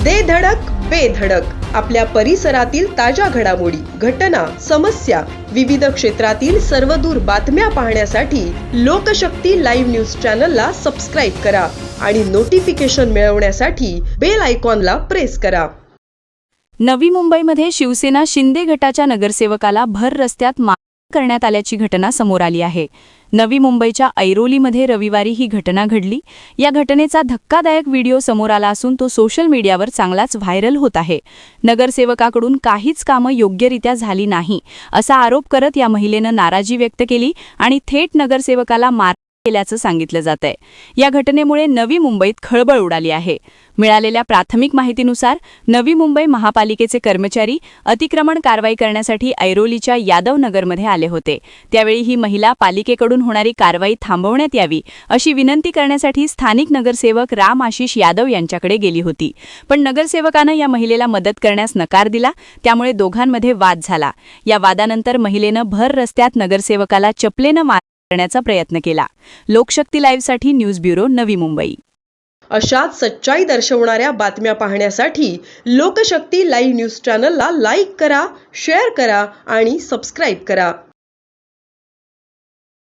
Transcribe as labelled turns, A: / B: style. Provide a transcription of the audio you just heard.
A: दे धडक बेधडक आपल्या परिसरातील ताज्या घडामोडी, घटना, समस्या, विविध क्षेत्रातील सर्वदूर बातम्या पाहण्यासाठी लोकशक्ती लाईव्ह न्यूज चॅनलला सबस्क्राईब करा आणि नोटिफिकेशन मिळवण्यासाठी बेल आयकॉनला प्रेस करा.
B: नवी मुंबईमध्ये शिवसेना शिंदे गटाच्या नगरसेवकाला भर रस्त्यात मारहाण करण्यात आल्याची घटना समोर आली आहे. नवी मुंबईच्या ऐरोलीमध्ये रविवारी ही घटना घडली. या घटनेचा धक्कादायक व्हिडिओ समोर आला असून तो सोशल मीडियावर चांगलाच व्हायरल होत आहे. नगरसेवकाकडून काहीच कामं योग्यरित्या झाली नाही असा आरोप करत या महिलेनं नाराजी व्यक्त केली आणि थेट नगरसेवकाला मारहाण केल्याचं सांगितलं जातंय. या घटनेमुळे नवी मुंबईत खळबळ उडाली आहे. मिळालेल्या प्राथमिक माहितीनुसार नवी मुंबई महापालिकेचे कर्मचारी अतिक्रमण कारवाई करण्यासाठी ऐरोलीच्या यादव नगरमध्ये आले होते. त्यावेळी ही महिला पालिकेकडून होणारी कारवाई थांबवण्यात यावी अशी विनंती करण्यासाठी स्थानिक नगरसेवक राम आशिष यादव यांच्याकडे गेली होती. पण नगरसेवकानं या महिलेला मदत करण्यास नकार दिला. त्यामुळे दोघांमध्ये वाद झाला. या वादानंतर महिलेनं भर रस्त्यात नगरसेवकाला चपलेनं मार करण्याचा प्रयत्न केला. लोकशक्ती लाईव्हसाठी न्यूज ब्युरो, नवी मुंबई.
A: अशाच सच्चाई दर्शवणाऱ्या बातम्या पाहण्यासाठी लोकशक्ती लाईव्ह न्यूज चॅनलला लाईक करा, शेअर करा आणि सबस्क्राईब करा.